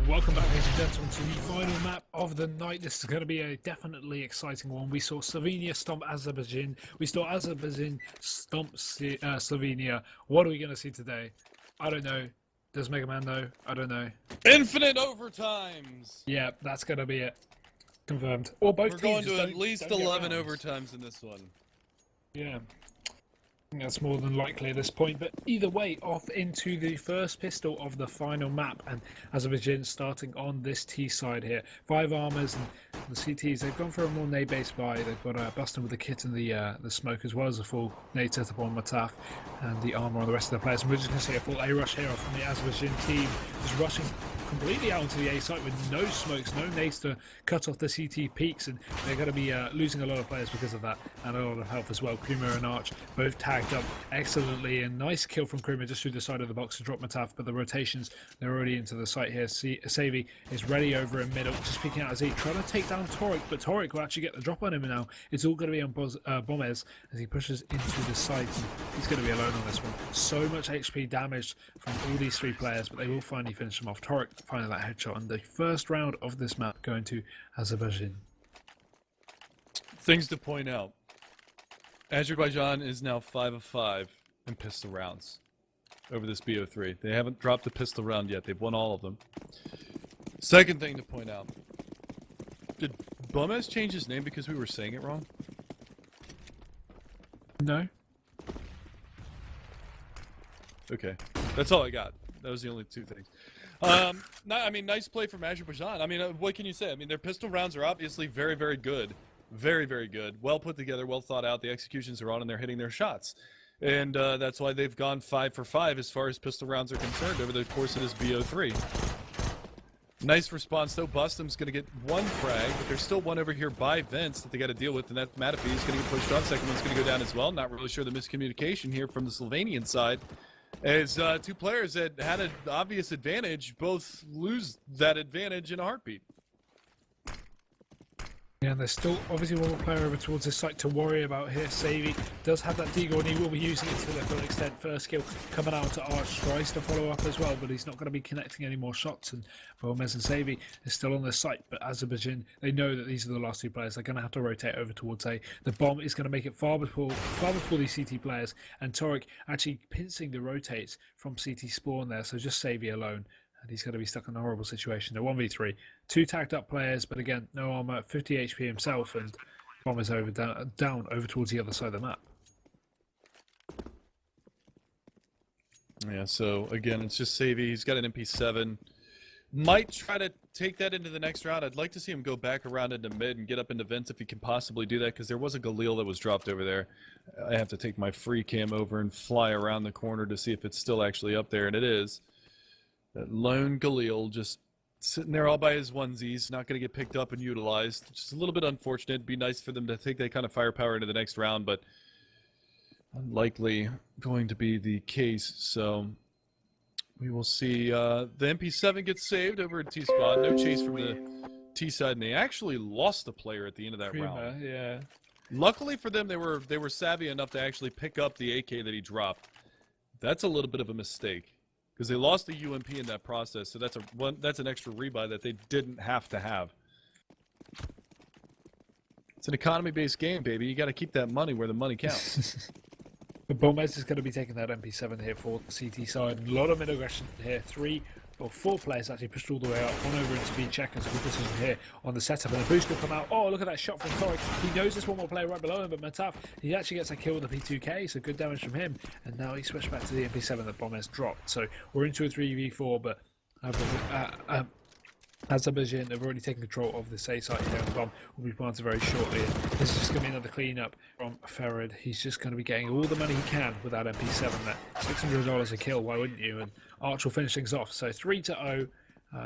welcome back, ladies and gentlemen, to the final map of the night. This is going to be a definitely exciting one. We saw Slovenia stomp Azerbaijan. We saw Azerbaijan stomp Slovenia. What are we going to see today? I don't know. Does Mega Man know? I don't know. Infinite overtimes! Yeah, that's going to be it. Confirmed. Or both We're going teams to at least 11 overtimes in this one. Yeah. I think that's more than likely at this point, but either way, off into the first pistol of the final map, and Azerbaijan starting on this T side here. 5 armors and the CTs, they've gone for a more nade-based buy. They've got Bustin with the kit and the smoke, as well as a full nade setup on Mataf and the armor on the rest of the players. And we're just going to see a full A rush here from the Azerbaijan team, just rushing completely out into the A site with no smokes, no nades to cut off the CT peaks, and they're going to be losing a lot of players because of that, and a lot of health as well. Kruma and Arch both tagged up excellently, and nice kill from Kruma just through the side of the box to drop Mataf, but the rotations, they're already into the site here. Savy is ready over in middle, just peeking out as he trying to take down Torek, but Torek will actually get the drop on him now. It's all going to be on Bomez as he pushes into the site, and he's going to be alone on this one. So much HP damage from all these 3 players, but they will finally finish him off. Torek finding that headshot on the first round of this map going to Azerbaijan. Things to point out. Azerbaijan is now 5 of 5 in pistol rounds over this BO3. They haven't dropped a pistol round yet. They've won all of them. Second thing to point out. Did Bomez change his name because we were saying it wrong? No. Okay. That's all I got. That was the only 2 things. I mean, nice play from Azerbaijan. I mean, what can you say? I mean, their pistol rounds are obviously very, very good. Very, very good. Well put together, well thought out. The executions are on and they're hitting their shots. And that's why they've gone 5 for 5 as far as pistol rounds are concerned over the course of this BO3. Nice response, though. Bustum's going to get 1 frag, but there's still one over here by Vince that they got to deal with, and that's Matafi. He's going to get pushed off. Second one's going to go down as well. Not really sure the miscommunication here from the Slovenian side. As 2 players that had an obvious advantage both lose that advantage in a heartbeat. Yeah, and there's still obviously one more player over towards this site to worry about here. Savy does have that deagle, and he will be using it to the full extent. First kill coming out to Arch, tries to follow up as well, but he's not going to be connecting any more shots. And Gomez and Savy is still on this site, but Azerbaijan, they know that these are the last 2 players. They're going to have to rotate over towards A. The bomb is going to make it far before these CT players, and Torek actually pincing the rotates from CT spawn there, so just Savy alone. And he's going to be stuck in a horrible situation. They're 1v3. 2 tagged up players, but again, no armor, 50 HP himself, and Bomb is over down over towards the other side of the map. Yeah, so again, it's just Savy. He's got an MP7. Might try to take that into the next round. I'd like to see him go back around into mid and get up into vents if he can possibly do that, because there was a Galil that was dropped over there. I have to take my free cam over and fly around the corner to see if it's still actually up there, and it is. That lone Galil just sitting there all by his onesies, not going to get picked up and utilized. Just a little bit unfortunate. It'd be nice for them to take that kind of firepower into the next round, but unlikely going to be the case. So we will see. The MP7 gets saved over at T-spot. No chase from the T side, and they actually lost a player at the end of that round. Yeah. Luckily for them, they were savvy enough to actually pick up the AK that he dropped. That's a little bit of a mistake, because they lost the UMP in that process, so that's an extra rebuy that they didn't have to have. It's an economy-based game, baby. You got to keep that money where the money counts. But Bomez is going to be taking that MP7 here for the CT side. A lot of mid-aggression here. 4 players actually pushed all the way up. One over into speed checkers. Good decision here on the setup, and the boost will come out. Oh, look at that shot from Torek. He knows there's one more player right below him, but Mataf, he actually gets a kill with the P2K, so good damage from him. And now he switched back to the MP7 that Bomb has dropped. So we're into a 3v4, but Azerbaijan have already taken control of this A site here, and Bomb will be planted very shortly. And this is just going to be another cleanup from Ferred. He's just going to be getting all the money he can with that MP7 there. $600 a kill, why wouldn't you? And Arch will finish things off. So 3-0.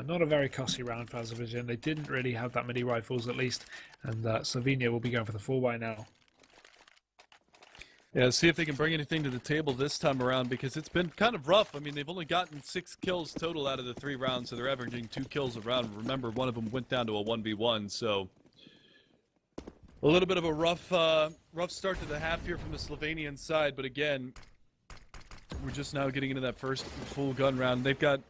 Not a very costly round for Azerbaijan. They didn't really have that many rifles, at least. And Slovenia will be going for the 4x now. Yeah, see if they can bring anything to the table this time around, because it's been kind of rough. I mean, they've only gotten 6 kills total out of the 3 rounds, so they're averaging 2 kills a round. Remember, one of them went down to a 1v1, so a little bit of a rough start to the half here from the Slovenian side. But again, we're just now getting into that first full gun round. They've got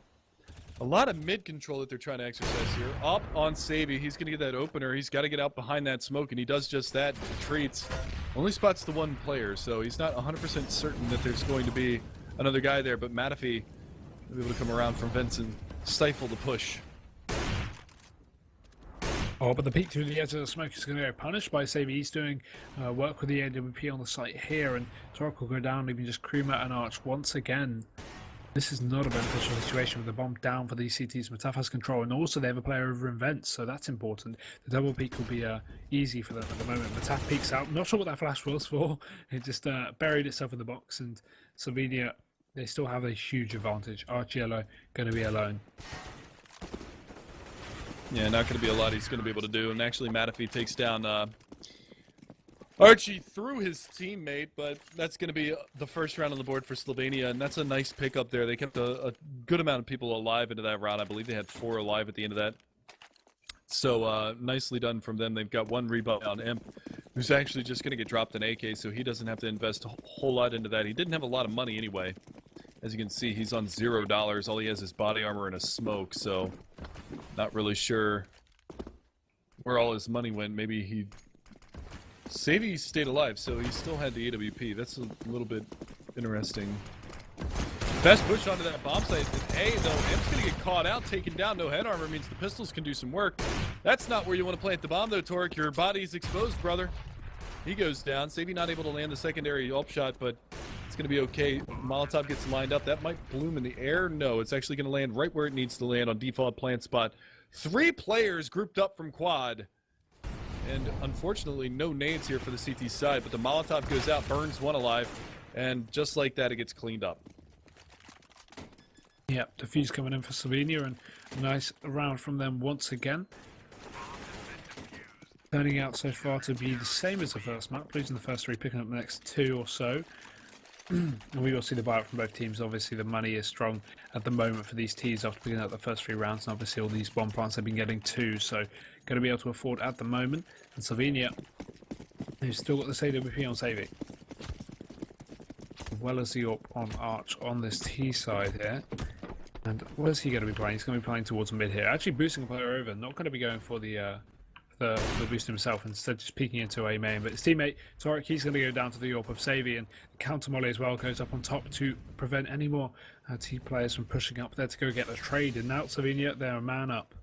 A lot of mid control that they're trying to exercise here. Up on Savy. He's going to get that opener. He's got to get out behind that smoke, and he does just that. Retreats. Only spots the one player, so he's not 100% certain that there's going to be another guy there, but Matafee will be able to come around from vents and stifle the push. Oh, but the peek through the edge of the smoke is going to go punished by Savy. He's doing work with the AWP on the site here, and Torek will go down, leaving just Kruma and Arch once again. This is not a beneficial situation with the bomb down for these CTs. Mataf has control, and also they have a player over in vents, so that's important. The double peek will be easy for them at the moment. Mataf peeks out. Not sure what that flash was for. It just buried itself in the box, and Slovenia, they still have a huge advantage. Archiello going to be alone. Yeah, not going to be a lot he's going to be able to do. And actually, Matafee takes down Archie through his teammate, but that's going to be the first round on the board for Slovenia, and that's a nice pickup there. They kept a good amount of people alive into that round. I believe they had 4 alive at the end of that. So nicely done from them. They've got 1 rebound on Imp, who's actually just going to get dropped an AK, so he doesn't have to invest a whole lot into that. He didn't have a lot of money anyway. As you can see, he's on $0. All he has is body armor and a smoke, so not really sure where all his money went. Maybe he... Savy stayed alive, so he still had the AWP. That's a little bit interesting. Best push onto that bomb site. Hey, though, Imp's going to get caught out, taken down. No head armor means the pistols can do some work. That's not where you want to plant the bomb, though, Torek. Your body's exposed, brother. He goes down. Savy not able to land the secondary ult shot, but it's going to be okay. Molotov gets lined up. That might bloom in the air. No, it's actually going to land right where it needs to land on default plant spot. 3 players grouped up from quad. And unfortunately, no nades here for the CT side, but the Molotov goes out, burns 1 alive, and just like that, it gets cleaned up. Yep, defuse coming in for Slovenia, and a nice round from them once again. Turning out so far to be the same as the first map, losing the first 3, picking up the next 2 or so. And we will see the buyout from both teams. Obviously, the money is strong at the moment for these teams after picking up the first 3 rounds, and obviously all these bomb plants have been getting 2, so going to be able to afford at the moment. And Slovenia, who's still got the AWP on Savy, as well as the AWP on Arch on this T side here. And where's he going to be playing? He's going to be playing towards mid here. Actually boosting a player over, not going to be going for the boost himself, instead just peeking into a main. But his teammate Torek, he's going to go down to the AWP of Savy, and the counter molly as well goes up on top to prevent any more T players from pushing up there to go get the trade. And now Slovenia, they're a man up.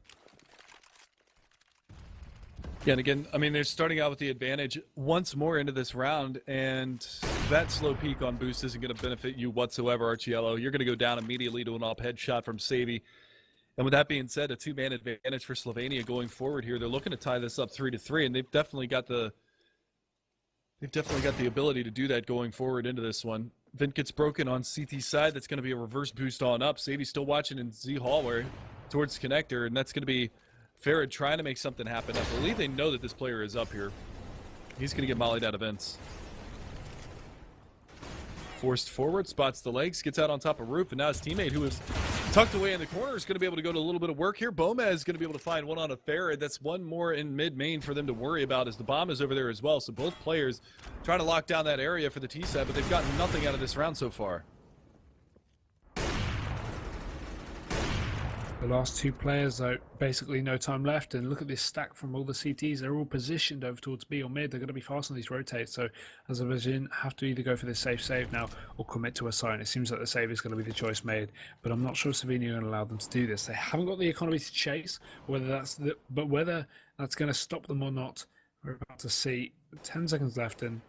Yeah, and again, I mean, they're starting out with the advantage once more into this round, and that slow peak on boost isn't going to benefit you whatsoever, Archiello. You're going to go down immediately to an AWP headshot from Savy. And with that being said, a 2-man advantage for Slovenia going forward here. They're looking to tie this up 3-3, and they've definitely got the ability to do that going forward into this one. Vint gets broken on CT side. That's going to be a reverse boost on up. Savy's still watching in Z hallway towards connector, and that's going to be Farad trying to make something happen. I believe they know that this player is up here. He's going to get mollied out of vents. Forced forward, spots the legs, gets out on top of roof, and now his teammate, who is tucked away in the corner, is going to be able to go to a little bit of work here. Boma is going to be able to find one on a Farad. That's one more in mid-main for them to worry about, as the bomb is over there as well. So both players trying to lock down that area for the T-side, but they've gotten nothing out of this round so far. The last 2 players, though, basically no time left. And look at this stack from all the CTs. They're all positioned over towards B or mid. They're going to be fast on these rotates. So Azerbaijan have to either go for this safe save now or commit to a sign. It seems like the save is going to be the choice made. But I'm not sure Slovenia are going to allow them to do this. They haven't got the economy to chase. Whether that's going to stop them or not, we're about to see. 10 seconds left, and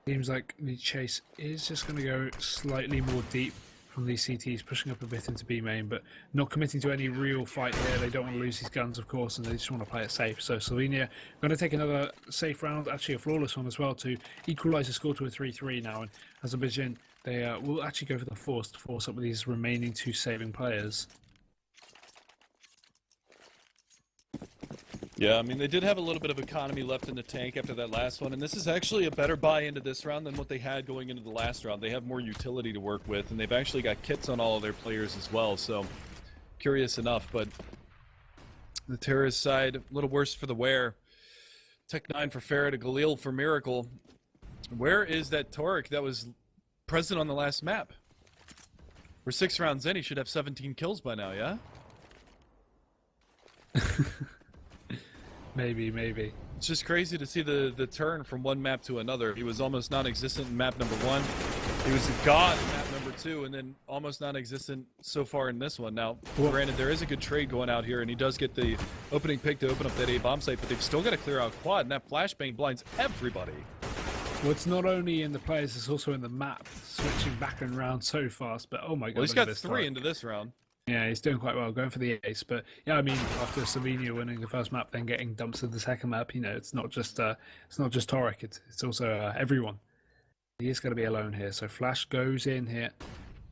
seems like the chase is just going to go slightly more deep from these CTs, pushing up a bit into B main, but not committing to any real fight here. They don't want to lose these guns, of course, and they just want to play it safe. So Slovenia going to take another safe round, actually a flawless one as well, to equalise the score to a 3-3 now. And Azerbaijan, they will actually go for the force to force up with these remaining 2 saving players. Yeah, I mean, they did have a little bit of economy left in the tank after that last one, and this is actually a better buy into this round than what they had going into the last round. They have more utility to work with, and they've actually got kits on all of their players as well, so curious enough. But the terrorist side, a little worse for the wear. Tech 9 for Farad, a Galil for Miracle. Where is that Torek that was present on the last map? We're 6 rounds in. He should have 17 kills by now, yeah? Maybe. It's just crazy to see the turn from one map to another. He was almost non-existent in map number 1. He was a god in map number 2, and then almost non-existent so far in this one. Now, granted, there is a good trade going out here, and he does get the opening pick to open up that A-bomb site, but they've still got to clear out quad, and that flashbang blinds everybody. Well, it's not only in the players, it's also in the map, switching back and around so fast. But oh my god, well, he's got 3 into this round. Yeah, he's doing quite well, going for the ace. But yeah, I mean, after Slovenia winning the first map, then getting dumps in the second map, you know, it's not just Torek, it's also everyone. He is going to be alone here, so Flash goes in here.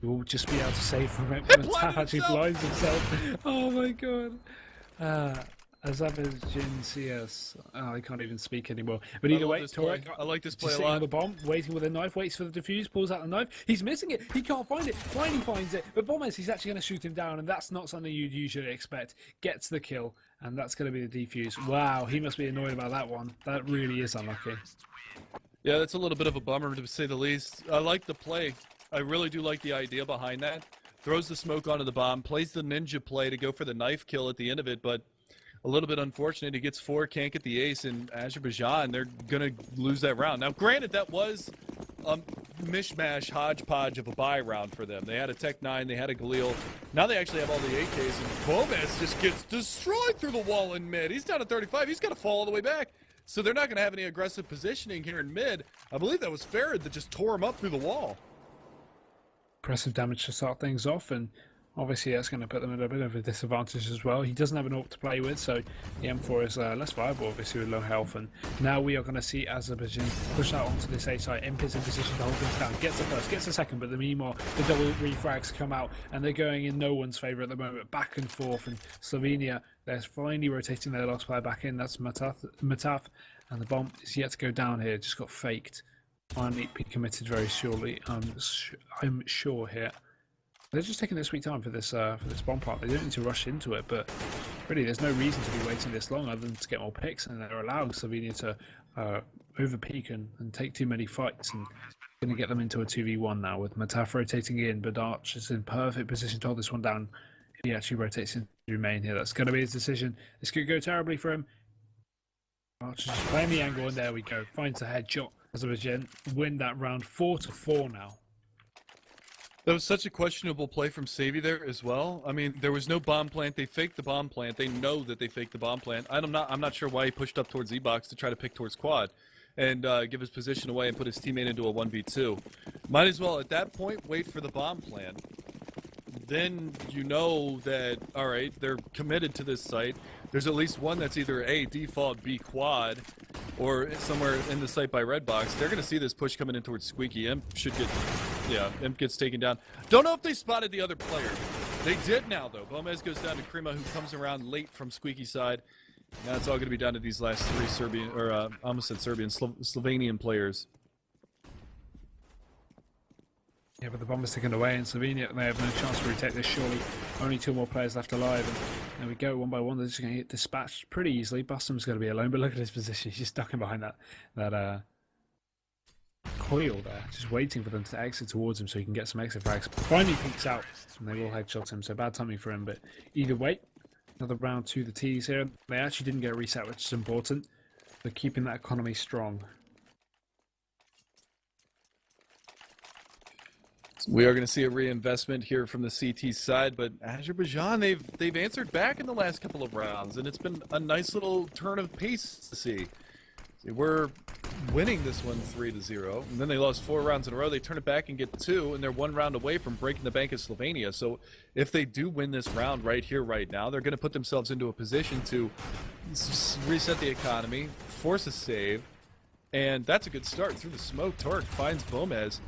He will just be able to save from it. Tap actually blinds himself. Oh my god. Azerbaijan CS. Oh, I can't even speak anymore. But either way, Torek, I like this play a sitting lot. on the bomb, waiting with a knife, waits for the defuse, pulls out the knife. He's missing it. He can't find it. Finally finds it. But Bombers, he's actually going to shoot him down, and that's not something you'd usually expect. Gets the kill, and that's going to be the defuse. Wow, he must be annoyed about that one. That really is unlucky. Yeah, that's a little bit of a bummer, to say the least. I like the play. I really do like the idea behind that. Throws the smoke onto the bomb, plays the ninja play to go for the knife kill at the end of it, but a little bit unfortunate. He gets 4, can't get the ace, and Azerbaijan, they're going to lose that round. Now, granted, that was a mishmash, hodgepodge of a buy round for them. They had a Tech 9, they had a Galil. Now they actually have all the AKs, and Gomez just gets destroyed through the wall in mid. He's down at 35. He's got to fall all the way back. So they're not going to have any aggressive positioning here in mid. I believe that was Farad that just tore him up through the wall. Impressive damage to start things off, and obviously that's going to put them at a bit of a disadvantage as well. He doesn't have an AWP to play with, so the M4 is less viable, obviously, with low health. And now we are going to see Azerbaijan push out onto this A site. Imp is in position to hold things down. Gets the first, gets the second, but the meanwhile, the double refrags come out, and they're going in no one's favour at the moment. Back and forth, and Slovenia, they're finally rotating their last player back in. That's Mataf, and the bomb is yet to go down here. Just got faked. Finally be committed very surely. I'm sure here. They're just taking their sweet time for this bomb part. They don't need to rush into it, but really there's no reason to be waiting this long other than to get more picks, and they're allowing Slovenia to over-peak and take too many fights, and going to get them into a 2v1 now with Mataf rotating in, but Arch is in perfect position to hold this one down. He actually rotates into main here. That's going to be his decision. This could go terribly for him. Arch is just playing the angle, and there we go. Finds the headshot. Azerbaijan win that round 4-4 now. That was such a questionable play from Savy there as well. I mean, there was no bomb plant. They faked the bomb plant. They know that they faked the bomb plant. I'm not sure why he pushed up towards E-Box to try to pick towards quad and give his position away and put his teammate into a 1v2. Might as well, at that point, wait for the bomb plant. Then you know that, all right, they're committed to this site. There's at least one that's either A, default, B, quad, or somewhere in the site by red box. They're going to see this push coming in towards Squeaky. Imp should get, yeah, Imp gets taken down. Don't know if they spotted the other player. They did now, though. Gomez goes down to Krima, who comes around late from Squeaky's side. Now it's all going to be down to these last 3 Serbian, or almost said Serbian, Slovenian players. Yeah, but the bomber's taken away, and Slovenia, they have no chance to retake this, surely. Only 2 more players left alive, and there we go, one by one. They're just going to get dispatched pretty easily. Bustum's going to be alone, but look at his position. He's just ducking behind that coil there, just waiting for them to exit towards him so he can get some exit frags. Finally peeks out, and they will headshot him, so bad timing for him, but either way, another round to the T's here. They actually didn't get a reset, which is important. They're keeping that economy strong. We are going to see a reinvestment here from the CT side, but Azerbaijan, they've answered back in the last couple of rounds, and it's been a nice little turn of pace to see. They were winning this one 3-0, and then they lost 4 rounds in a row. They turn it back and get 2, and they're 1 round away from breaking the bank of Slovenia. So if they do win this round right here, right now, they're going to put themselves into a position to reset the economy, force a save, and that's a good start. Through the smoke, Torek finds Gomez.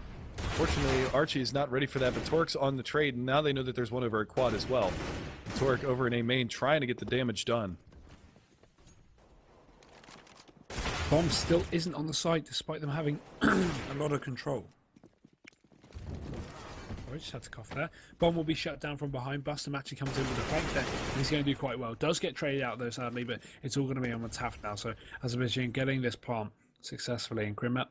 Fortunately, Archie is not ready for that, but Torek's on the trade, and now they know that there's one over at quad as well. Torek over in A main trying to get the damage done. Bomb still isn't on the site, despite them having a lot of control. I just had to cough there. Bomb will be shut down from behind. Bustum actually comes in with a flank there, and he's going to do quite well. Does get traded out though, sadly, but it's all going to be on the Taft now. So Azerbaijan getting this plant successfully, and Grimmet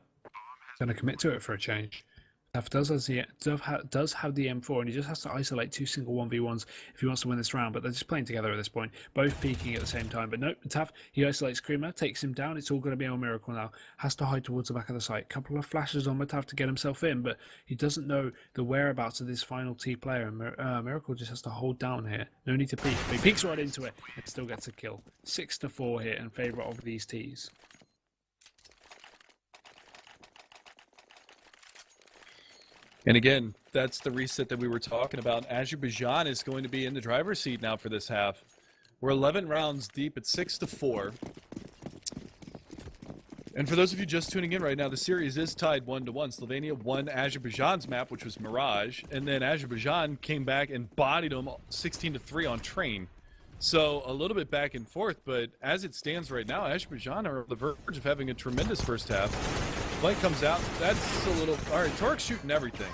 going to commit to it for a change. Taff does have the M4, and he just has to isolate two single 1v1s if he wants to win this round, but they're just playing together at this point, both peeking at the same time. But no, Taff, he isolates Creamer, takes him down. It's all going to be on Miracle now. Has to hide towards the back of the site. Couple of flashes on Taff to get himself in, but he doesn't know the whereabouts of this final T player, and Miracle just has to hold down here. No need to peek. But he peeks right into it and still gets a kill. 6-4 here in favour of these Ts. And again, that's the reset that we were talking about. Azerbaijan is going to be in the driver's seat now for this half. We're 11 rounds deep at 6-4. And for those of you just tuning in right now, the series is tied 1-1. Slovenia won Azerbaijan's map, which was Mirage, and then Azerbaijan came back and bodied them 16-3 on Train. So a little bit back and forth, but as it stands right now, Azerbaijan are on the verge of having a tremendous first half. Flank comes out. That's a little... All right, Torik's shooting everything.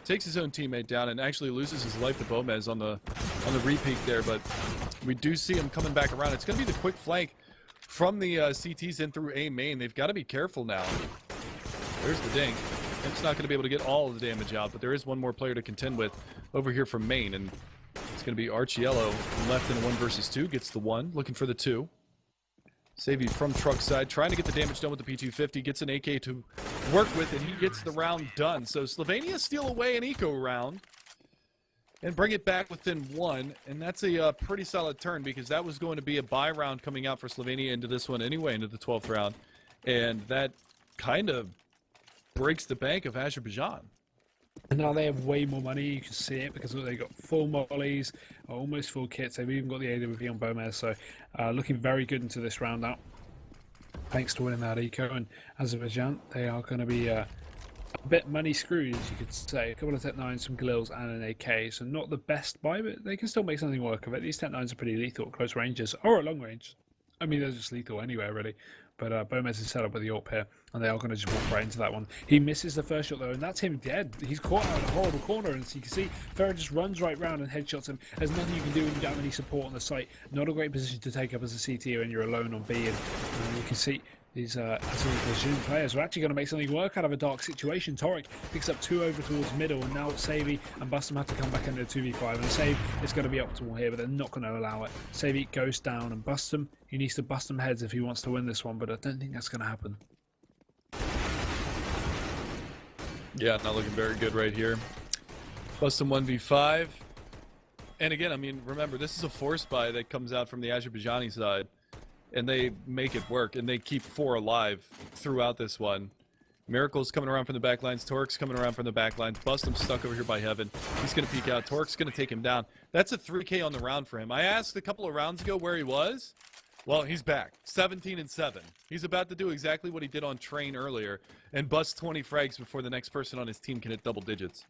Takes his own teammate down and actually loses his life to Bomez on the repeat there, but we do see him coming back around. It's going to be the quick flank from the CTs in through A main. They've got to be careful now. There's the dink. It's not going to be able to get all of the damage out, but there is one more player to contend with over here from main, and it's going to be Archiello left in a 1 versus 2. Gets the 1, looking for the 2. Savvy from truck side, trying to get the damage done with the P250, gets an AK to work with, and he gets the round done. So Slovenia steal away an eco round and bring it back within 1, and that's a pretty solid turn because that was going to be a buy round coming out for Slovenia into this one anyway, into the 12th round, and that kind of breaks the bank of Azerbaijan. And now they have way more money. You can see it because they got full mollies, almost full kits. They've even got the AWP on Bomez, so looking very good into this round now. Thanks to winning that eco, and Azerbaijan, they are going to be a bit money screwed, as you could say. A couple of Tech 9s, some Galils, and an AK. So not the best buy, but they can still make something work of it. These Tech 9s are pretty lethal at close ranges, or at long range. I mean, they're just lethal anywhere, really. But Bomez is set up with the AWP here, and they are going to just walk right into that one. He misses the first shot, though, and that's him dead. He's caught out in a horrible corner, and as you can see, Ferrer just runs right round and headshots him. There's nothing you can do when you don't have any support on the site. Not a great position to take up as a CT when you're alone on B, and you can see these Azerbaijan players are actually going to make something work out of a dark situation. Torik picks up 2 over towards middle, and now Savvy and Bustum have to come back into the 2v5. And Save is going to be optimal here, but they're not going to allow it. Savvy goes down, and Bustum, he needs to bust them heads if he wants to win this one, but I don't think that's going to happen. Yeah, not looking very good right here. Bustum 1v5. And again, I mean, remember, this is a force buy that comes out from the Azerbaijani side. And they make it work, and they keep 4 alive throughout this one. Miracle's coming around from the back lines. Torik's coming around from the back lines. Bustum's stuck over here by Heaven. He's going to peek out. Torik's going to take him down. That's a 3K on the round for him. I asked a couple of rounds ago where he was. Well, he's back. 17-7. He's about to do exactly what he did on Train earlier and bust 20 frags before the next person on his team can hit double digits.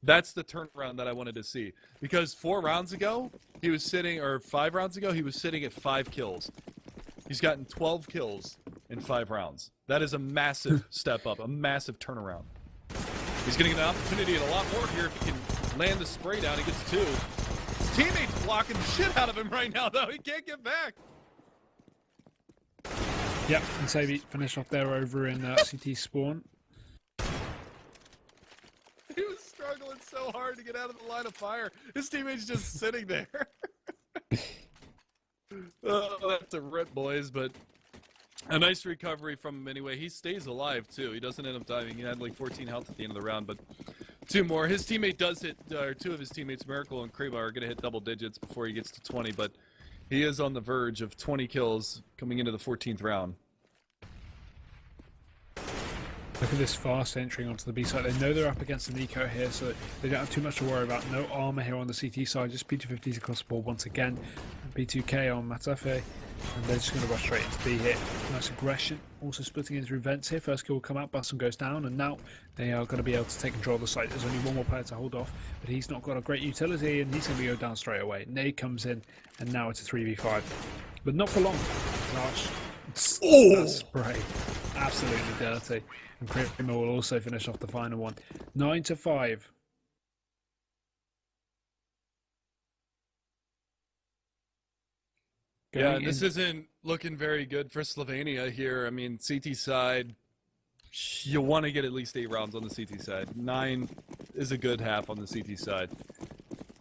That's the turnaround that I wanted to see. Because 4 rounds ago, he was sitting, or 5 rounds ago, he was sitting at 5 kills. He's gotten 12 kills in 5 rounds. That is a massive step up, a massive turnaround. He's going to get an opportunity at a lot more here if he can land the spray down. He gets 2. His teammate's blocking the shit out of him right now, though. He can't get back. Yep, and Savvy finished off there over in CT spawn. He was struggling so hard to get out of the line of fire. His teammate's just sitting there. Oh, that's a rip, boys, but a nice recovery from him anyway. He stays alive, too. He doesn't end up dying. He had like 14 health at the end of the round, but 2 more. His teammate does hit, or 2 of his teammates, Miracle and Kreba, are going to hit double digits before he gets to 20, but he is on the verge of 20 kills coming into the 14th round. Look at this fast entering onto the B side. They know they're up against an eco here, so they don't have too much to worry about. No armor here on the CT side, just P250s across the board once again. B2K on Matafe, and they're just going to rush straight into B here. Nice aggression, also splitting in through vents here. First kill will come out, Bustum goes down, and now they are going to be able to take control of the site. There's only 1 more player to hold off, but he's not got a great utility, and he's going to go down straight away. Nade comes in, and now it's a 3v5. But not for long. Gosh, that spray. Absolutely dirty. And Kramer will also finish off the final one. 9-5. Yeah, this isn't looking very good for Slovenia here. I mean, CT side you want to get at least 8 rounds on the CT side. 9 is a good half on the CT side.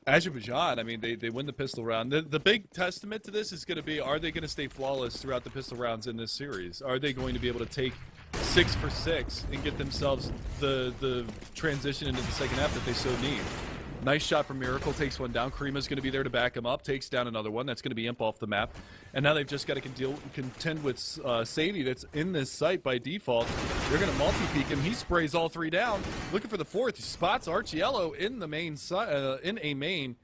Azerbaijan, I mean, they win the pistol round. The big testament to this is going to be, are they going to stay flawless throughout the pistol rounds in this series? Are they going to be able to take 6 for 6 and get themselves the transition into the second half that they so need? Nice shot from Miracle, takes one down. Karima's going to be there to back him up, takes down another one. That's going to be Imp off the map. And now they've just got to contend with Sadie that's in this site by default. They're going to multi-peek him. He sprays all 3 down. Looking for the 4th. He spots Archiello in the main in a main.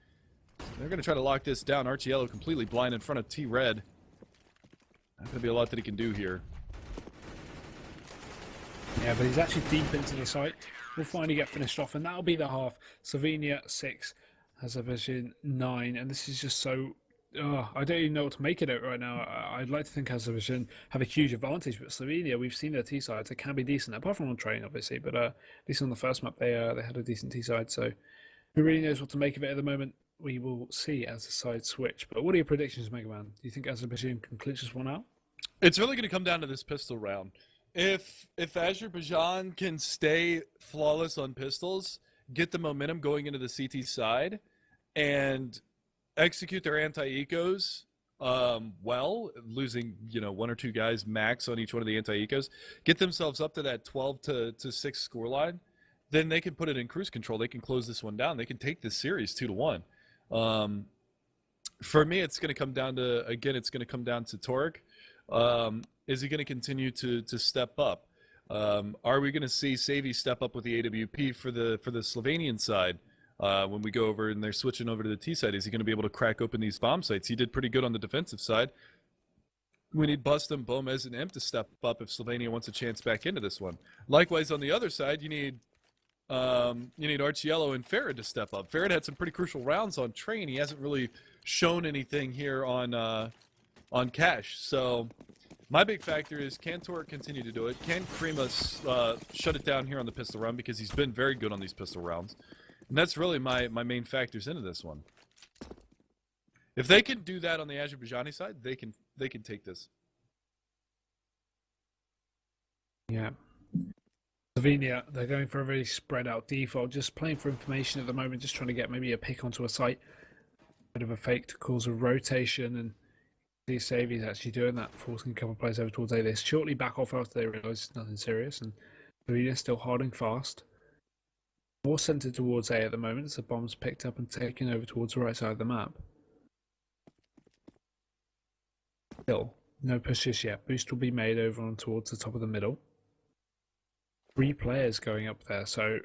They're going to try to lock this down. Archiello completely blind in front of T-Red. Not going to be a lot that he can do here. Yeah, but he's actually deep into the site. We'll finally get finished off, and that'll be the half. Slovenia 6, Azerbaijan 9, and this is just so... I don't even know what to make of it right now. I'd like to think Azerbaijan have a huge advantage, but Slovenia, we've seen their T-sides. It can be decent, apart from on train, obviously, but at least on the first map, they had a decent T-side, so who really knows what to make of it at the moment? We will see as the sides switch. But what are your predictions, Mega Man? Do you think Azerbaijan can clinch this one out? It's really going to come down to this pistol round. If Azerbaijan can stay flawless on pistols, get the momentum going into the CT side, and execute their anti-ecos well, losing 1 or 2 guys max on each one of the anti-ecos, get themselves up to that 12 to 6 scoreline, then they can put it in cruise control. They can close this one down. They can take this series 2-1. For me, it's going to come down to, again, it's going to come down to Torek. Is he going to continue to step up? Are we going to see Savy step up with the AWP for the Slovenian side when we go over and they're switching over to the T side? Is he going to be able to crack open these bomb sites? He did pretty good on the defensive side. We need Bustum, Bomez, and Imp to step up if Slovenia wants a chance back into this one. Likewise, on the other side, you need Archiello and Farad to step up. Farad had some pretty crucial rounds on train. He hasn't really shown anything here on Cash. So my big factor is, can Torek continue to do it? Can Krima shut it down here on the pistol round, because he's been very good on these pistol rounds. And that's really my main factors into this one. If they can do that on the Azerbaijani side, they can take this. Yeah. Slovenia, they're going for a very spread out default, just playing for information at the moment, just trying to get maybe a pick onto a site. Bit of a fake to cause a rotation, and the Savy is actually doing that, forcing a couple of players over towards A. They shortly back off after they realise it's nothing serious, and Slovenia still holding fast. More centred towards A at the moment as the bomb's picked up and taken over towards the right side of the map. Still, no pushes yet. Boost will be made over on towards the top of the middle. 3 players going up there, so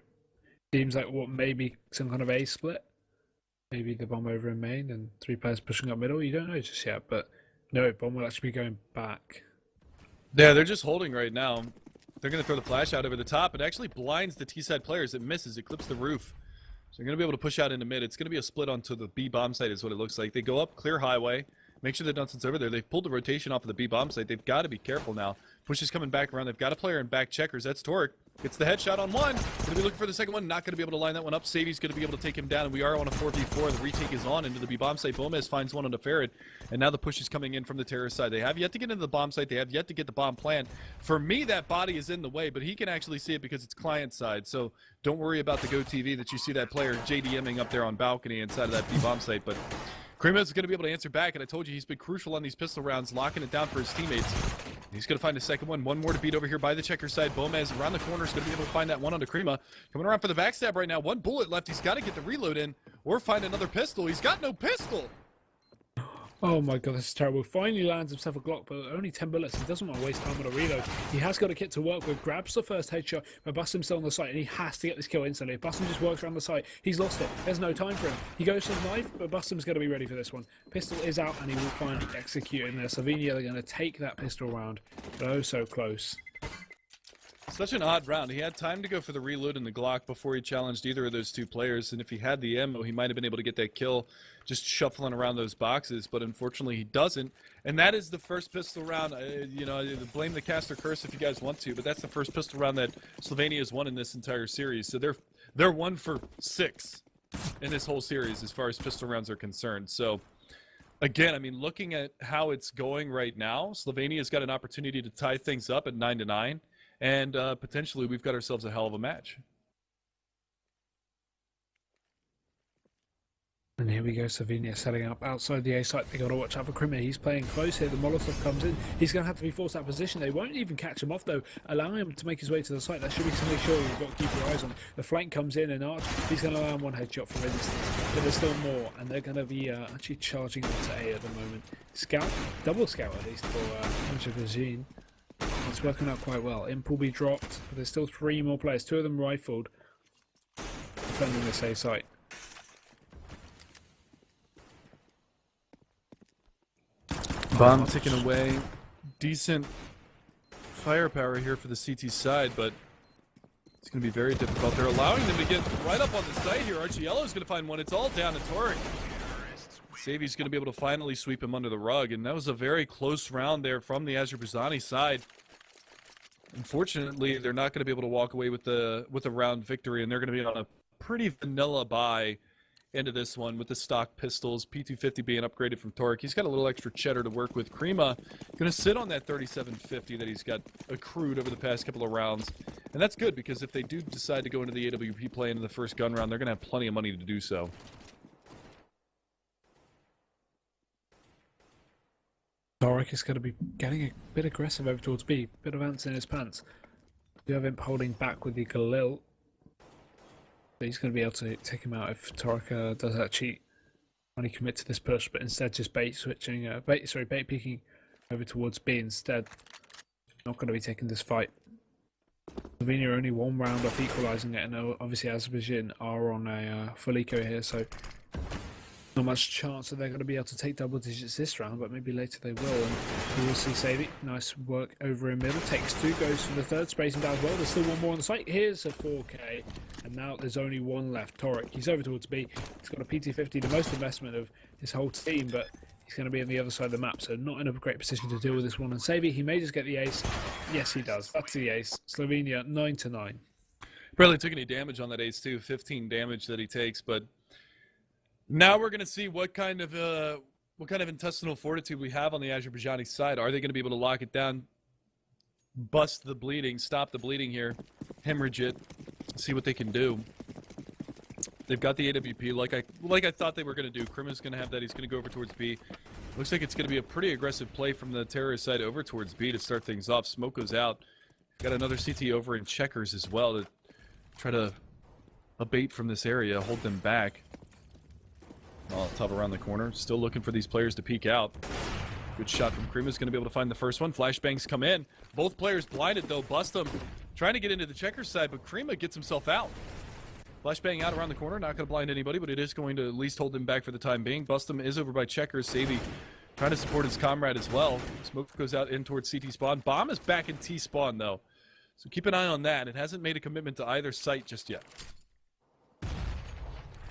seems like maybe some kind of A split. Maybe the bomb over in main and 3 players pushing up middle. You don't know just yet, but no, bomb will actually be going back. Yeah, they're just holding right now. They're going to throw the flash out over the top. It actually blinds the T-side players. It misses. It clips the roof. So they're going to be able to push out into mid. It's going to be a split onto the B bomb site is what it looks like. They go up, clear highway. Make sure that Dunstan's over there. They've pulled the rotation off of the B bomb site. They've got to be careful now. Push is coming back around. They've got a player in back checkers. That's Torek. Gets the headshot on one. Going to be looking for the second one. Not going to be able to line that one up. Savy's going to be able to take him down. And we are on a 4v4. The retake is on into the B bomb site. Bomez finds one on the Farad. And now the push is coming in from the terrorist side. They have yet to get into the bomb site. They have yet to get the bomb plant. For me, that body is in the way, but he can actually see it because it's client side. So don't worry about the Go TV that you see that player JDMing up there on balcony inside of that B bomb site. But Krima is going to be able to answer back, and I told you he's been crucial on these pistol rounds, locking it down for his teammates. He's going to find a second one. One more to beat over here by the checker side. Bomez around the corner is going to be able to find that one onto Krima. Coming around for the backstab right now. 1 bullet left. He's got to get the reload in or find another pistol. He's got no pistol. Oh my god, this is terrible. Finally lands himself a Glock, but only 10 bullets. He doesn't want to waste time on a reload. He has got a kit to work with, grabs the first headshot, but Bustum's still on the site, and he has to get this kill instantly. If Bustum just works around the site, he's lost it. There's no time for him. He goes for the knife, but Bustum's going to be ready for this one. Pistol is out, and he will finally execute in there. Slovenia are going to take that pistol round, but oh so close. Such an odd round. He had time to go for the reload and the Glock before he challenged either of those 2 players, and if he had the ammo, he might have been able to get that kill just shuffling around those boxes, but unfortunately he doesn't. And that is the first pistol round. Blame the caster curse if you guys want to, but that's the first pistol round that Slovenia has won in this entire series. So they're 1 for 6 in this whole series as far as pistol rounds are concerned. So again, I mean, looking at how it's going right now, Slovenia's got an opportunity to tie things up at 9-9. and potentially we've got ourselves a hell of a match. And here we go, Slovenia setting up outside the A site. They got to watch out for Krima. He's playing close here. The Molotov comes in. He's going to have to be forced out of position. They won't even catch him off, though, allowing him to make his way to the site. That should be something sure you've got to keep your eyes on. The flank comes in, and Arch, he's going to allow him one headshot from instant. But there's still more, and they're going to be actually charging onto A at the moment. Scout, double scout at least for Azerbaijan. It's working out quite well. Imp will be dropped, but there's still 3 more players. 2 of them rifled, defending this A site. Bomb taken away. Decent firepower here for the CT side, but it's going to be very difficult. They're allowing them to get right up on the site here. Archiello is going to find one. It's all down to Torek. Savi's going to be able to finally sweep him under the rug, and that was a very close round there from the Azerbaijani side. Unfortunately, they're not going to be able to walk away with a round victory, and they're going to be on a pretty vanilla bye into this one with the stock pistols. P250 being upgraded from Torek. He's got a little extra cheddar to work with. Krima going to sit on that 3750 that he's got accrued over the past couple of rounds. And that's good, because if they do decide to go into the AWP play into the first gun round, they're going to have plenty of money to do so. Torek is going to be getting a bit aggressive over towards B. Bit of ants in his pants. You have him holding back with the Galil. He's going to be able to take him out if Torek does actually only commit to this push, but instead just bait peeking over towards B instead. Not going to be taking this fight. Slovenia are only 1 round off equalising it, and obviously Azerbaijan are on a full eco here, so not much chance that they're going to be able to take double digits this round, but maybe later they will. And we will see Savi. Nice work over in middle. Takes 2, goes for the third, sprays him down as well. There's still 1 more on the site. Here's a 4K, and now there's only 1 left. Torek, he's over towards B. He's got a PT50, the most investment of his whole team, but he's going to be on the other side of the map, so not in a great position to deal with this one. And Savi, he may just get the ace. Yes, he does. That's the ace. Slovenia 9-9. Barely took any damage on that ace too. 15 damage that he takes, but now we're going to see what kind of intestinal fortitude we have on the Azerbaijani side. Are they going to be able to lock it down, bust the bleeding, stop the bleeding here, hemorrhage it, see what they can do? They've got the AWP like I thought they were going to do. Krima's going to have that. He's going to go over towards B. Looks like it's going to be a pretty aggressive play from the terrorist side over towards B to start things off. Smoke goes out. Got another CT over in checkers as well to try to abate from this area, hold them back. Top around the corner. Still looking for these players to peek out. Good shot from Krima's going to be able to find the first one. Flashbangs come in. Both players blinded though. Bustum trying to get into the checkers side, but Krima gets himself out. Flashbang out around the corner. Not going to blind anybody, but it is going to at least hold him back for the time being. Bustum is over by checkers. Savi trying to support his comrade as well. Smoke goes out in towards CT spawn. Bomb is back in T spawn though, so keep an eye on that. It hasn't made a commitment to either site just yet.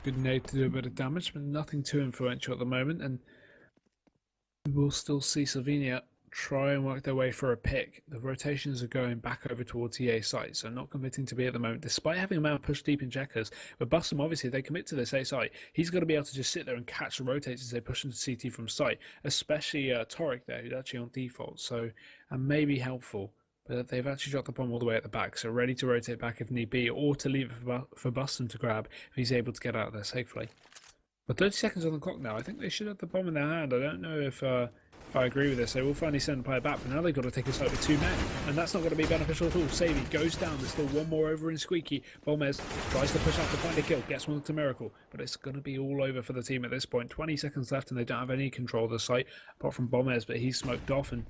Good nade to do a bit of damage, but nothing too influential at the moment, and we will still see Slovenia try and work their way for a pick. The rotations are going back over towards the A site, so not committing to B at the moment, despite having a man push deep in checkers. But Bustum, obviously, if they commit to this A site, he's got to be able to just sit there and catch the rotates as they push into CT from site, especially Torek there, who's actually on default, so and may be helpful. But they've actually dropped the bomb all the way at the back, so ready to rotate back if need be, or to leave it for Bustum to grab if he's able to get out of there safely. But 30 seconds on the clock now. I think they should have the bomb in their hand. I don't know if I agree with this. They will finally send the player back, but now they've got to take a site with 2 men, and that's not going to be beneficial at all. Savi goes down. There's still 1 more over in Squeaky. Bomez tries to push out to find a kill, gets one to Miracle, but it's going to be all over for the team at this point. 20 seconds left, and they don't have any control of the site apart from Bomez, but he's smoked off, and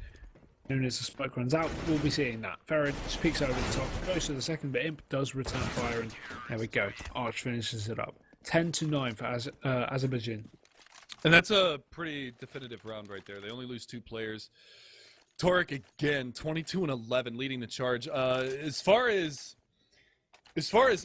as soon as the smoke runs out, we'll be seeing that. Ferret just peeks over the top, goes to the second, but Imp does return fire, and there we go. Arch finishes it up. 10-9 for Azerbaijan. And that's a pretty definitive round right there. They only lose 2 players. Torek again, 22-11, leading the charge. As far as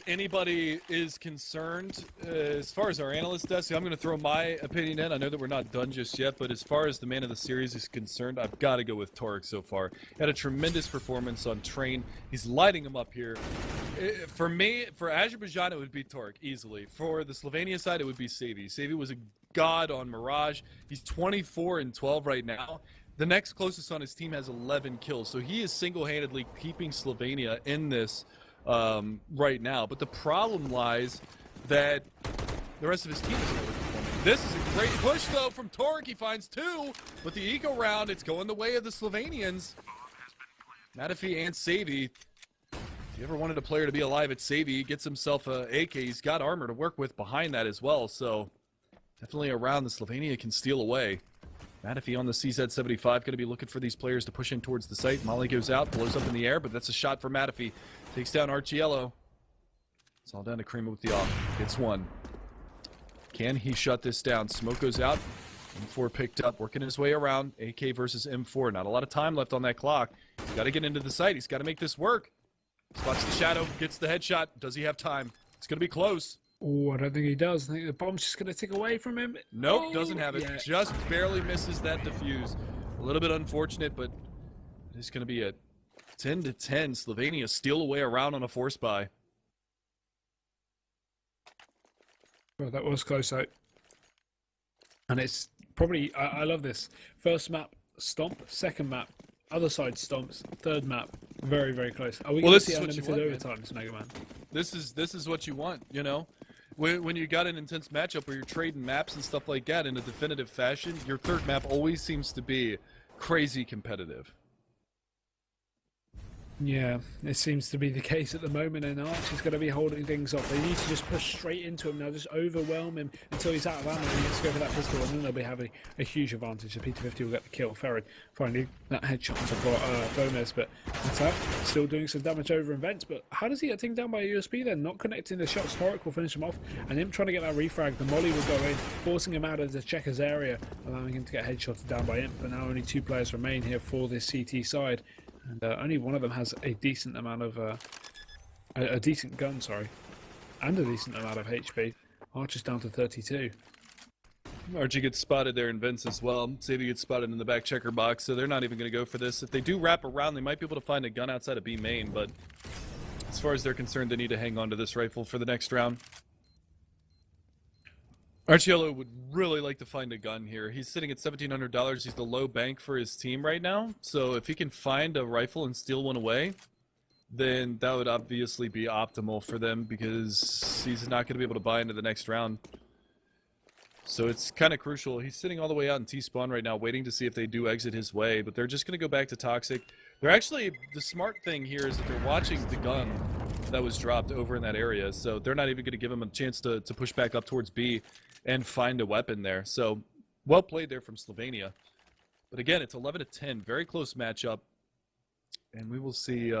anybody is concerned, as far as our analyst desk, I'm going to throw my opinion in. I know that we're not done just yet, but as far as the man of the series is concerned, I've got to go with Torek so far. Had a tremendous performance on Train. He's lighting him up here. For me, for Azerbaijan, it would be Torek easily. For the Slovenia side, it would be Savi. Savi was a god on Mirage. He's 24-12 right now. The next closest on his team has 11 kills, so he is single-handedly keeping Slovenia in this right now. But the problem lies that the rest of his team isn't overperforming. This is a great push, though, from Torek. He finds 2, but the eco round, it's going the way of the Slovenians. Matafi and Savy. If you ever wanted a player to be alive, it's Savy. He gets himself a AK. He's got armor to work with behind that as well, so definitely around the Slovenia can steal away. Matafi on the CZ-75, going to be looking for these players to push in towards the site. Molly goes out, blows up in the air, but that's a shot for Matafi. Takes down Archiello. It's all down to Krima with the off. Gets one. Can he shut this down? Smoke goes out. M4 picked up, working his way around. AK versus M4. Not a lot of time left on that clock. He's got to get into the site. He's got to make this work. Spots the shadow, gets the headshot. Does he have time? It's going to be close. Oh, I don't think he does. I think the bomb's just going to tick away from him. Nope, doesn't have it. Yeah. Just barely misses that defuse. A little bit unfortunate, but it is going to be a 10-10. Slovenia steal away around on a force buy. Well, that was close out. And it's probably, I love this. First map, stomp. Second map, other side stomps. Third map, very, very close. Are we going to see unlimited overtimes, Mega Man? This is what you want, you know? When you got an intense matchup where you're trading maps and stuff like that in a definitive fashion, your third map always seems to be crazy competitive. Yeah, it seems to be the case at the moment, and Arch is going to be holding things off. They need to just push straight into him now, just overwhelm him until he's out of ammo and he gets to go for that pistol, and then they'll be having a huge advantage. The P250 will get the kill. Ferrid finally that headshot for Gomez, but that's up. Still doing some damage over in vents, but how does he get taken down by a USB then? Not connecting the shots. Torek will finish him off, and him trying to get that refrag. The molly will go in, forcing him out of the checker's area, allowing him to get headshotted down by Imp. But now only 2 players remain here for this CT side. And only one of them has a decent amount of a decent gun, sorry, and a decent amount of HP. Archer's down to 32. Archie gets spotted there in vents as well. Savy gets spotted in the back checker box, so they're not even going to go for this. If they do wrap around, they might be able to find a gun outside of B main, but as far as they're concerned, they need to hang on to this rifle for the next round. Archiello would really like to find a gun here. He's sitting at $1,700. He's the low bank for his team right now. So if he can find a rifle and steal one away, then that would obviously be optimal for them because he's not going to be able to buy into the next round. So it's kind of crucial. He's sitting all the way out in T-spawn right now, waiting to see if they do exit his way. But they're just going to go back to Toxic. They're actually, the smart thing here is that they're watching the gun that was dropped over in that area. So they're not even going to give him a chance to push back up towards B and find a weapon there. So well played there from Slovenia. But again, it's 11-10, very close matchup, and we will see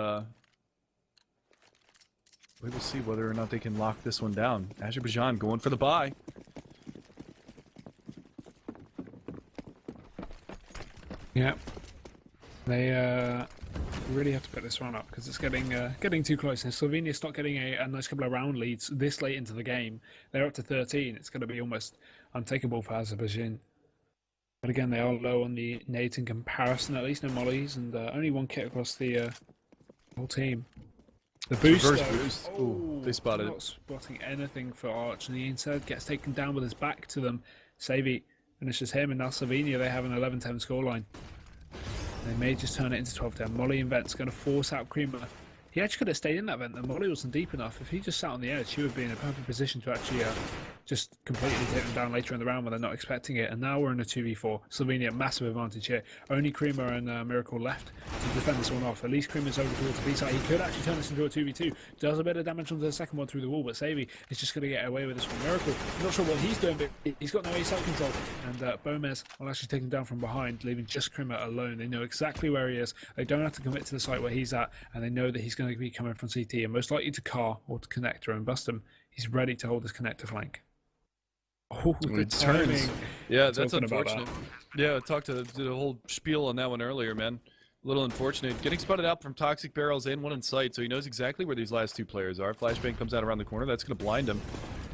whether or not they can lock this one down. Azerbaijan going for the buy. Yeah, they really have to put this one up because it's getting too close. And Slovenia's not getting a nice couple of round leads this late into the game. They're up to 13. It's going to be almost untakeable for Azerbaijan. But again, they are low on the nades in comparison, at least no mollies, and only 1 kit across the whole team. The boost, boost. Ooh, they spotted not spotting anything for Arch, and he instead gets taken down with his back to them. Savy finishes him, and now Slovenia, they have an 11-10 scoreline. They may just turn it into 12-10. Molly and Vent's going to force out Creamer. He actually could have stayed in that vent. The Molly wasn't deep enough. If he just sat on the edge, he would be in a perfect position to actually just completely take them down later in the round when they're not expecting it. And now we're in a 2v4. Slovenia, massive advantage here. Only Creamer and Miracle left to defend this one off. At least Creamer's over towards the B side. He could actually turn this into a 2v2. Does a bit of damage onto the second one through the wall, but Savy is just going to get away with this one. Miracle, I'm not sure what he's doing, but he's got no A side control. And Gomez will actually take him down from behind, leaving just Creamer alone. They know exactly where he is. They don't have to commit to the site where he's at, and they know that he's going to be coming from CT and most likely to car or to connector and bust him. He's ready to hold his connector flank. Oh, the turns. Yeah, that's That. unfortunate. Yeah, I talked to the whole spiel on that one earlier, man. A little unfortunate. Getting spotted out from toxic barrels and one in sight, so he knows exactly where these last 2 players are. Flashbang comes out around the corner. That's going to blind him.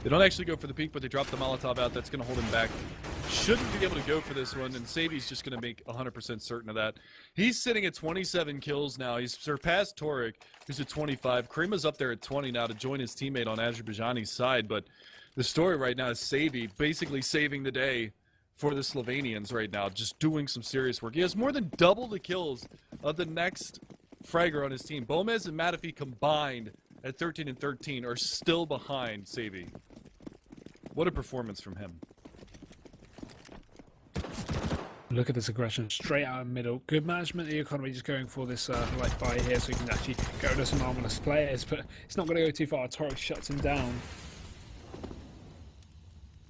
They don't actually go for the peek, but they drop the Molotov out. That's going to hold him back. Shouldn't be able to go for this one, and Savy's just going to make 100% certain of that. He's sitting at 27 kills now. He's surpassed Torek, who's at 25. Krima's up there at 20 now to join his teammate on Azerbaijani's side, but the story right now is Savy basically saving the day for the Slovenians right now, just doing some serious work. He has more than double the kills of the next fragger on his team. Gomez and Matafee combined at 13 and 13 are still behind Savi. What a performance from him. Look at this aggression straight out of the middle. Good management of the economy, just going for this light buy here so he can actually go to some armorless players, but it's not going to go too far. Torek shuts him down.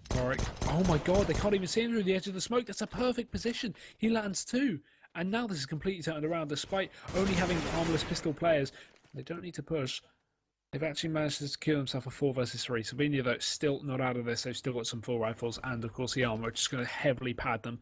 Torek, oh my god, they can't even see him through the edge of the smoke. That's a perfect position. He lands two. And now this is completely turned around, despite only having armorless pistol players. They don't need to push. They've actually managed to secure themselves a 4 versus 3. Slovenia, though, still not out of this. They've still got some full rifles and, of course, the armor, which is going to heavily pad them.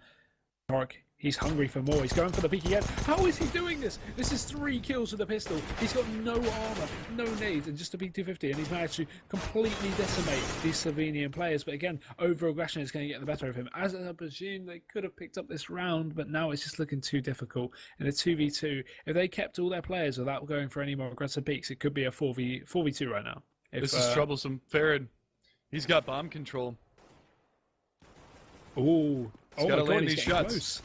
Torek, he's hungry for more. He's going for the peak again. How is he doing this? This is 3 kills with a pistol. He's got no armor, no nades, and just a big 250. And he's managed to completely decimate these Slovenian players. But again, over-aggression is going to get the better of him. As I presume, they could have picked up this round, but now it's just looking too difficult. In a 2v2, if they kept all their players without going for any more aggressive peaks, it could be a 4v2 right now. This is troublesome. Farad, he's got bomb control. Ooh. He's got to land these shots.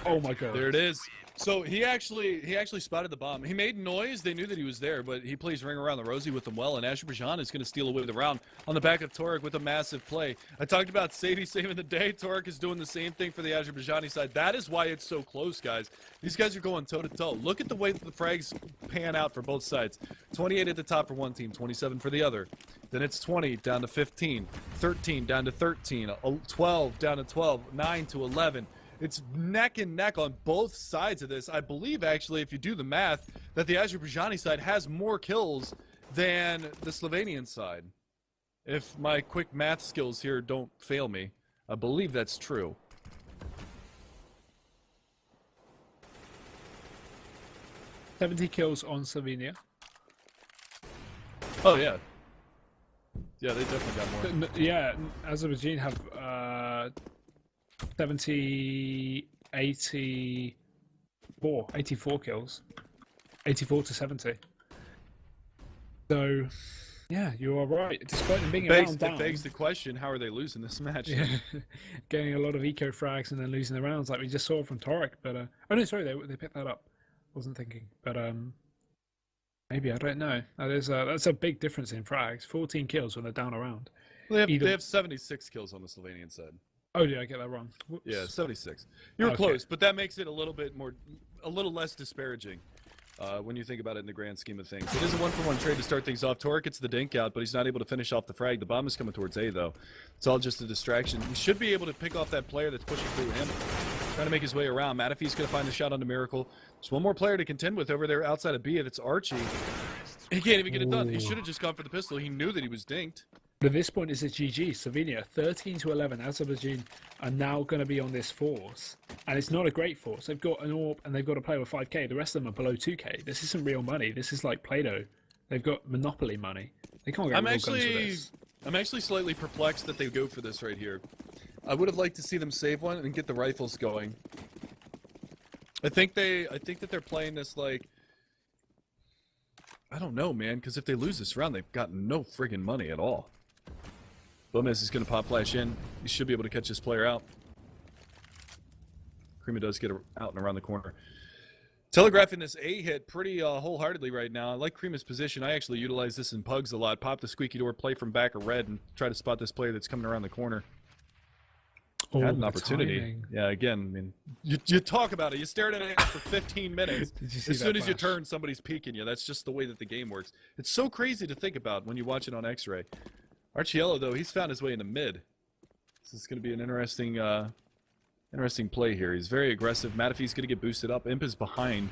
Oh my god. There it is. So he actually spotted the bomb. He made noise. They knew that he was there, but he plays ring around the rosy with them well, and Azerbaijan is going to steal away the round on the back of Torek with a massive play. I talked about Sadie saving the day. Torek is doing the same thing for the Azerbaijani side. That is why it's so close, guys. These guys are going toe-to-toe. Look at the way that the frags pan out for both sides. 28 at the top for one team, 27 for the other. Then it's 20 down to 15, 13 down to 13, 12 down to 12, 9 to 11. It's neck and neck on both sides of this. I believe, actually, if you do the math, that the Azerbaijani side has more kills than the Slovenian side. If my quick math skills here don't fail me, I believe that's true. $70 kills on Slovenia. Oh, yeah. Yeah, they definitely got more. Yeah, Azerbaijan have 84 kills. 84 to 70. So, yeah, you are right. Despite them being around down. It begs the question, how are they losing this match? Yeah, getting a lot of eco frags and then losing the rounds like we just saw from Torek. But, oh no, sorry, they picked that up. Wasn't thinking. But, maybe, I don't know. That's a big difference in frags. 14 kills when they're down around. Well, they have 76 kills on the Slovenian side. Oh, did I get that wrong? Whoops. Yeah, 76. You were close, but that makes it a little less disparaging when you think about it in the grand scheme of things. It is a 1-for-1 trade to start things off. Torek gets the dink out, but he's not able to finish off the frag. The bomb is coming towards A, though. It's all just a distraction. He should be able to pick off that player that's pushing through him, trying to make his way around. Matafee's going to find the shot onto Miracle. There's one more player to contend with over there outside of B, and it's Archie. He can't even get it done. He should have just gone for the pistol. He knew that he was dinked. But at this point, it's a GG. Slovenia, 13 to 11. Azerbaijan are now going to be on this force. And it's not a great force. They've got an AWP and they've got a player with 5k. The rest of them are below 2k. This isn't real money. This is like Play-Doh. They've got Monopoly money. They can't get real guns with this. I'm actually slightly perplexed that they go for this right here. I would have liked to see them save one and get the rifles going. I think that they're playing this like, I don't know, man, because if they lose this round, they've got no friggin' money at all. Gomez is going to pop flash in. He should be able to catch this player out. Krima does get out and around the corner. Telegraphing this A hit pretty wholeheartedly right now. I like Krima's position. I actually utilize this in pugs a lot. Pop the squeaky door, play from back of red, and try to spot this player that's coming around the corner. Oh, had an opportunity. Timing. Yeah, again, I mean, you talk about it. You stared at it for 15 minutes. As soon as you turn, somebody's peeking you. That's just the way that the game works. It's so crazy to think about when you watch it on X-Ray. Archiello, though, he's found his way into mid. This is going to be an interesting play here. He's very aggressive. Matafee's going to get boosted up. Imp is behind.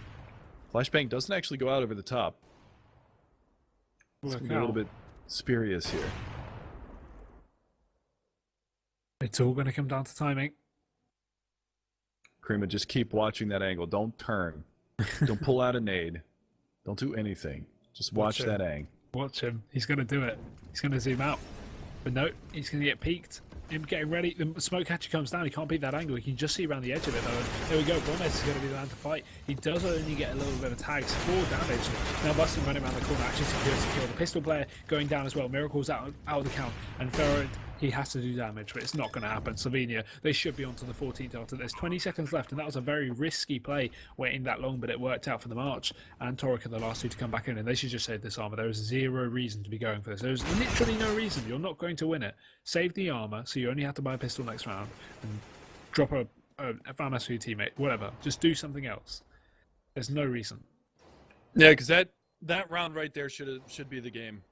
Flashbang doesn't actually go out over the top. It's going to be a little bit spurious here. It's all going to come down to timing. Krima, just keep watching that angle. Don't turn. Don't pull out a nade. Don't do anything. Just watch that ang. Watch him. He's going to do it. He's going to zoom out. But no, he's going to get peeked. Him getting ready. The smoke catcher comes down. He can't beat that angle. You can just see around the edge of it, though. And there we go. Gomez is going to be the man to fight. He does only get a little bit of tags. 4 damage. Now Bustin running around the corner. Actually secures the kill. The pistol player going down as well. Miracle's out of the count. And Ferret he has to do damage, but it's not going to happen. Slovenia, they should be onto the 14th after this. 20 seconds left, and that was a very risky play waiting that long, but it worked out for the March. And Torek are the last two to come back in, and they should just save this armor. There is zero reason to be going for this. There's literally no reason. You're not going to win it. Save the armor, so you only have to buy a pistol next round, and drop a FAMAS for your teammate. Whatever. Just do something else. There's no reason. Yeah, because that round right there should be the game.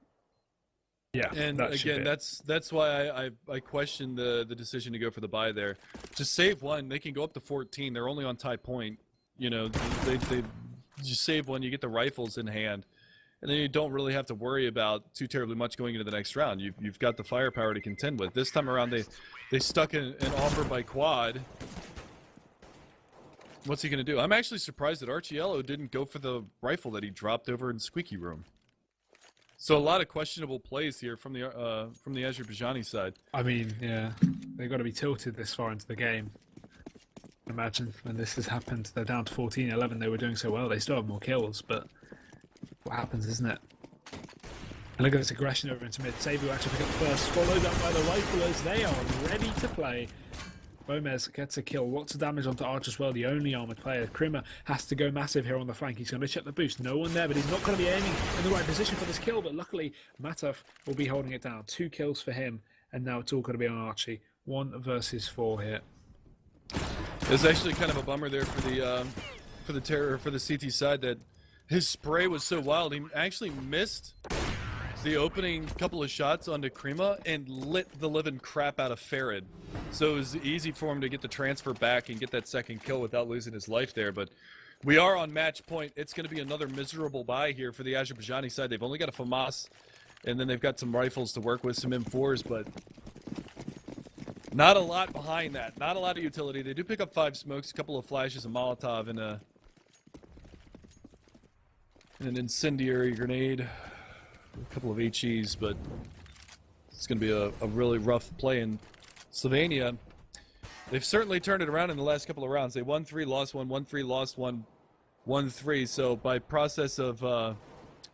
Yeah, and again, that's why I question the decision to go for the buy there. Just save one. They can go up to 14. They're only on tie point. You know, they just save one. You get the rifles in hand, and then you don't really have to worry about too terribly much going into the next round. You've got the firepower to contend with. This time around, they stuck an offer by Quad. What's he going to do? I'm actually surprised that Archiello didn't go for the rifle that he dropped over in Squeaky Room. So a lot of questionable plays here from the Azerbaijani side. I mean, yeah, they've got to be tilted this far into the game. Imagine when this has happened. They're down to 14-11. They were doing so well. They still have more kills, but what happens, isn't it? And look at this aggression over into mid. Sabu actually pick up the first, followed up by the riflers. They are ready to play. Gomez gets a kill. Lots of damage onto Arch as well, the only armoured player. Krimmer has to go massive here on the flank. He's going to check the boost. No one there, but he's not going to be aiming in the right position for this kill. But luckily, Matov will be holding it down. 2 kills for him, and now it's all going to be on Archie. 1 versus 4 here. It's actually kind of a bummer there for the CT side that his spray was so wild. He actually missed the opening couple of shots onto Krima and lit the living crap out of Farid. So it was easy for him to get the transfer back and get that second kill without losing his life there. But we are on match point. It's going to be another miserable buy here for the Azerbaijani side. They've only got a FAMAS, and then they've got some rifles to work with, some M4s, but not a lot behind that. Not a lot of utility. They do pick up 5 smokes, a couple of flashes, a Molotov, and an incendiary grenade. A couple of HEs, but it's going to be a really rough play. In Slovenia, they've certainly turned it around in the last couple of rounds. They won 3, lost 1, won 3, lost 1, won 3. So by process of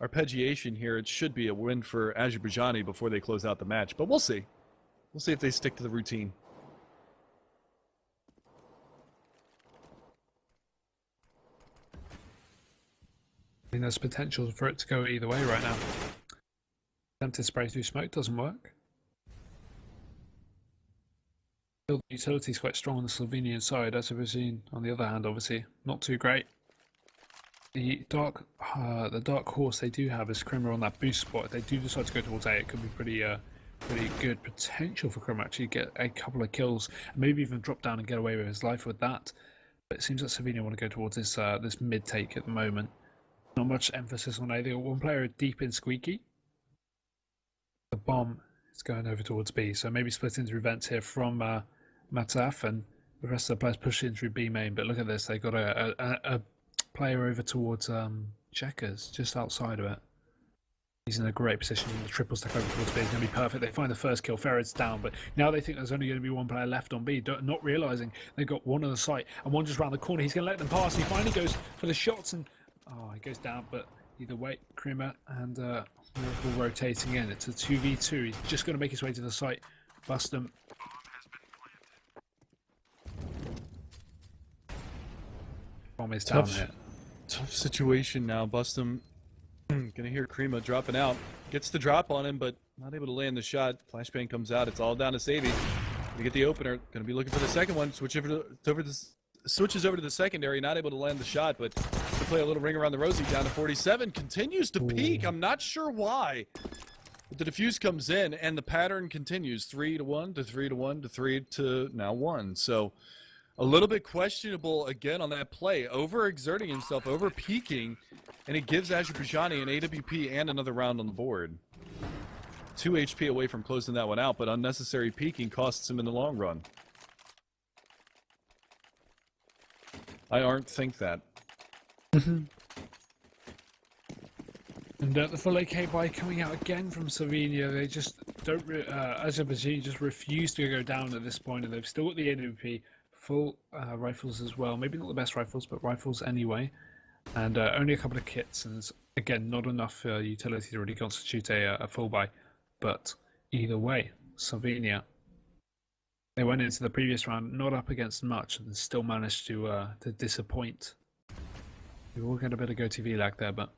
arpeggiation here, it should be a win for Azerbaijani before they close out the match. But we'll see. We'll see if they stick to the routine. I think there's potential for it to go either way right now. Attempted spray through smoke doesn't work. Still, the utility is quite strong on the Slovenian side. Azerbaijan, on the other hand, obviously not too great. The dark horse they do have is Krimmer on that boost spot. If they do decide to go towards A, it could be pretty good potential for Krimmer actually get a couple of kills and maybe even drop down and get away with his life with that. But it seems like Slovenia want to go towards this mid take at the moment. Not much emphasis on A. They got one player deep in Squeaky. The bomb is going over towards B, so maybe split into events here from Mataf, and the rest of the players push in through B main. But look at this, they got a player over towards Checkers, just outside of it. He's in a great position. The triple stack over towards B is going to be perfect. They find the first kill. Farid's down, but now they think there's only going to be one player left on B, not realising they've got one on the site and one just around the corner. He's going to let them pass. He finally goes for the shots, and he goes down, but either way, Krimmer and Miracle rotating in. It's a 2v2. He's just going to make his way to the site. Bust him. Bomb is down here. Tough situation now. Bustum gonna hear Krima dropping out. Gets the drop on him, but not able to land the shot. Flashbang comes out. It's all down to Savy. Gonna get the opener. Gonna be looking for the second one. Switches over to the secondary. Not able to land the shot, but to play a little ring around the rosy. Down to 47. Continues to peak. I'm not sure why. But the defuse comes in, and the pattern continues. 3-1 to 3-1 to 3 to now 1. So a little bit questionable again on that play. Overexerting himself, over peaking, and it gives Azerbaijani an AWP and another round on the board. 2 HP away from closing that one out, but unnecessary peaking costs him in the long run. I aren't think that. And the full AK buy coming out again from Slovenia. They just don't. Azerbaijan just refuse to go down at this point, and they've still got the AWP, full rifles as well. Maybe not the best rifles, but rifles anyway. And only a couple of kits, and again, not enough utility to really constitute a full buy. But either way, Slovenia. They went into the previous round not up against much and still managed to disappoint. We will get a bit of GoTV lag there, but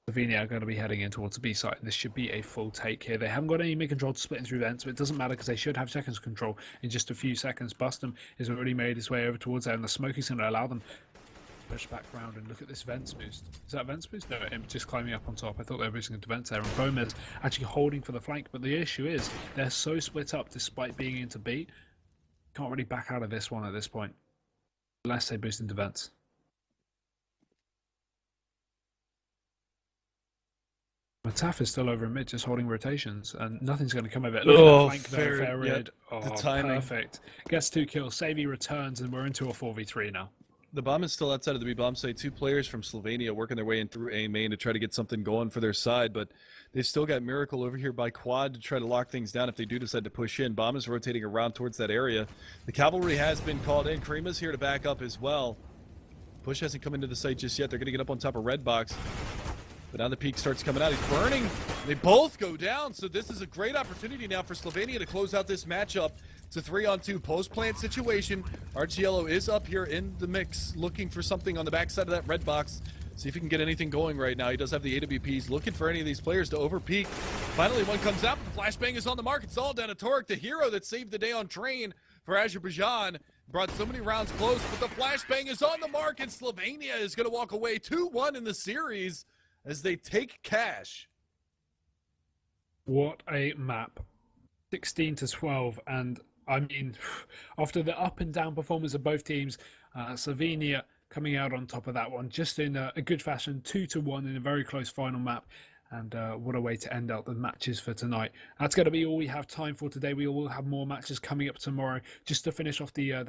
Slovenia are going to be heading in towards the B side. This should be a full take here. They haven't got any mid-control splitting through vents, but it doesn't matter because they should have seconds control in just a few seconds. Bustum has already made his way over towards there, and the smoke is going to allow them to push back round and look at this vents boost. Is that vents boost? No, him just climbing up on top. I thought they were boosting into vents there, and Gomez actually holding for the flank, but the issue is they're so split up despite being into B. Can't really back out of this one at this point, unless they boost into vents. Mataf is still over in mid, just holding rotations, and nothing's going to come of it. Look at that flank there, Farid. Oh, the timing. Perfect. Gets 2 kills. Savvy returns, and we're into a 4v3 now. The bomb is still outside of the B bomb site. 2 players from Slovenia working their way in through A main to try to get something going for their side, but they've still got Miracle over here by quad to try to lock things down if they do decide to push in. Bomb is rotating around towards that area. The cavalry has been called in. Krima's here to back up as well. Push hasn't come into the site just yet. They're going to get up on top of Red Box. But now the peak starts coming out. He's burning. They both go down. So this is a great opportunity now for Slovenia to close out this matchup. It's a 3-on-2 post-plant situation. Archiello is up here in the mix, looking for something on the backside of that red box. See if he can get anything going right now. He does have the AWPs, looking for any of these players to overpeak. Finally, one comes out, but the flashbang is on the mark. It's all down to Torek, the hero that saved the day on train for Azerbaijan. Brought so many rounds close, but the flashbang is on the mark, and Slovenia is going to walk away 2-1 in the series as they take cash. What a map. 16-12, and I mean, after the up and down performance of both teams, Slovenia coming out on top of that one, just in a good fashion, 2-1 in a very close final map. And what a way to end out the matches for tonight. That's going to be all we have time for today. We will have more matches coming up tomorrow, just to finish off the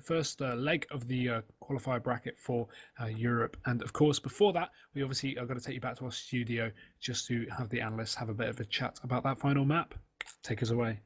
first leg of the qualifier bracket for Europe. And of course, before that, we obviously are going to take you back to our studio just to have the analysts have a bit of a chat about that final map. Take us away.